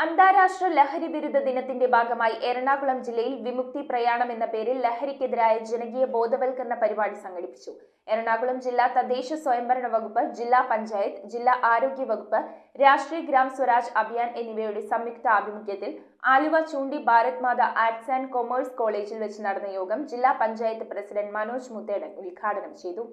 അന്താരാഷ്ട്ര ലഹരി വിരുദ്ധ ദിനത്തിന്റെ ഭാഗമായി എറണാകുളം ജില്ലയിൽ വിമുക്തി പ്രയാണം എന്ന പേരിൽ ലഹരിക്കെതിരായ ജനകീയ ബോധവൽക്കരണ പരിപാടി സംഘടിപ്പിച്ചു. എറണാകുളം ജില്ലാ തദ്ദേശ സ്വയംഭരണ വകുപ്പ്, ജില്ലാ പഞ്ചായത്ത്, ജില്ലാ ആരോഗ്യ വകുപ്പ്, രാഷ്ട്രീയ ഗ്രാം സ്വരാജ് അഭിയാൻ എന്നിവയുടെ സംയുക്ത ആഭിമുഖ്യത്തിൽ ആലുവ ചൂണ്ടി ഭാരത് മാത ആർട്സ് ആൻഡ് കൊമേഴ്സ് കോളേജിൽ വെച്ച് നടന്ന യോഗം ജില്ലാ പഞ്ചായത്ത് പ്രസിഡന്റ് മനോജ് മുത്തേടൻ ഉദ്ഘാടനം ചെയ്തു.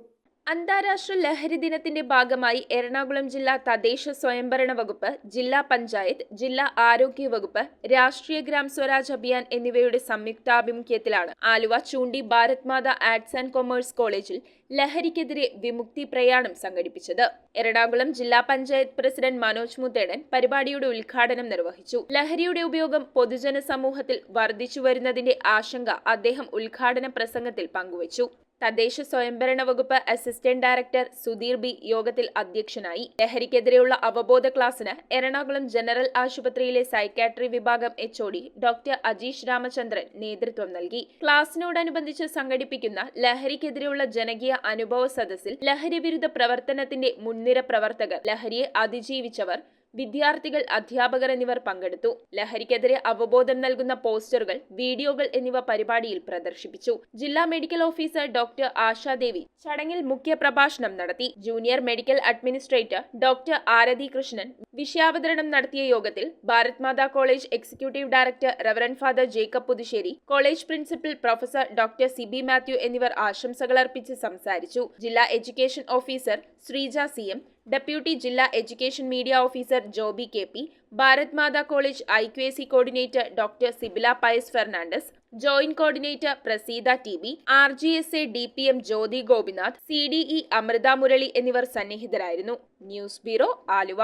അന്താരാഷ്ട്ര ലഹരി ദിനത്തിന്റെ ഭാഗമായി എറണാകുളം ജില്ലാ തദ്ദേശ സ്വയംഭരണ വകുപ്പ്, ജില്ലാ പഞ്ചായത്ത്, ജില്ലാ ആരോഗ്യ വകുപ്പ്, രാഷ്ട്രീയ ഗ്രാം സ്വരാജ് അഭിയാൻ എന്നിവയുടെ സംയുക്താഭിമുഖ്യത്തിലാണ് ആലുവ ചൂണ്ടി ഭാരത് മാത ആർട്സ് ആൻഡ് കൊമേഴ്സ് കോളേജിൽ ലഹരിക്കെതിരെ വിമുക്തി പ്രയാണം സംഘടിപ്പിച്ചത്. എറണാകുളം ജില്ലാ പഞ്ചായത്ത് പ്രസിഡന്റ് മനോജ് മുത്തേടൻ പരിപാടിയുടെ ഉദ്ഘാടനം നിർവഹിച്ചു. ലഹരിയുടെ ഉപയോഗം പൊതുജന സമൂഹത്തിൽ വർദ്ധിച്ചു വരുന്നതിന്റെ ആശങ്ക അദ്ദേഹം ഉദ്ഘാടന പ്രസംഗത്തിൽ പങ്കുവച്ചു. തദ്ദേശ സ്വയംഭരണ വകുപ്പ് അസിസ്റ്റന്റ് ഡയറക്ടർ സുധീർ ബി യോഗത്തിൽ അധ്യക്ഷനായി. ലഹരിക്കെതിരെയുള്ള അവബോധ ക്ലാസിന് എറണാകുളം ജനറൽ ആശുപത്രിയിലെ സൈക്കാട്രി വിഭാഗം എച്ച്ഒഡി ഡോക്ടർ അജീഷ് രാമചന്ദ്രൻ നേതൃത്വം നൽകി. ക്ലാസിനോടനുബന്ധിച്ച് സംഘടിപ്പിക്കുന്ന ലഹരിക്കെതിരെയുള്ള ജനകീയ അനുഭവ സദസ്സിൽ ലഹരി വിരുദ്ധ പ്രവർത്തനത്തിന്റെ മുൻനിര പ്രവർത്തകർ, ലഹരിയെ അതിജീവിച്ചവർ, വിദ്യാർത്ഥികൾ, അധ്യാപകർ എന്നിവർ പങ്കെടുത്തു. ലഹരിക്കെതിരെ അവബോധം നൽകുന്ന പോസ്റ്ററുകൾ, വീഡിയോകൾ എന്നിവ പരിപാടിയിൽ പ്രദർശിപ്പിച്ചു. ജില്ലാ മെഡിക്കൽ ഓഫീസർ ഡോക്ടർ ആശാദേവി ചടങ്ങിൽ മുഖ്യ പ്രഭാഷണം നടത്തി. Junior medical administrator doctor Arathi Krishnan വിഷയാവതരണം നടത്തിയ യോഗത്തിൽ Bharat Mata college executive director reverend father Jacob Puthussery, college principal professor doctor Sibi Mathew എന്നിവർ ആശംസകൾ അർപ്പിച്ച് സംസാരിച്ചു. ജില്ലാ education officer Sreeja CM, deputy ജില്ലാ education media officer Joby KP, Bharat Mata college IQAC coordinator doctor Sibila Pius Fernandes, joint coordinator Praseetha TB, RGSA DPM Jyothi Gopinath, CDE Amritha Murali എന്നിവർ സന്നിഹിതരായിരുന്നു. News bureau, Aluva.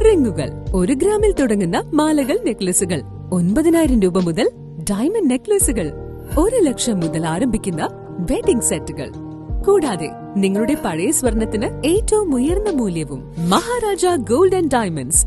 റിങ്ങുകൾ 1 ഗ്രാമിൽ തുടങ്ങുന്ന മാലകൾ, നെക്ലസുകൾ 9,000 രൂപ മുതൽ ഡയമണ്ട് നെക്ലസുകൾ 1 ലക്ഷം മുതൽ ആരംഭിക്കുന്ന വെഡിംഗ് സെറ്റുകൾ, കൂടാതെ നിങ്ങളുടെ പഴയ സ്വർണത്തിന് ഏറ്റവും ഉയർന്ന മൂല്യവും. Maharaja gold and diamonds,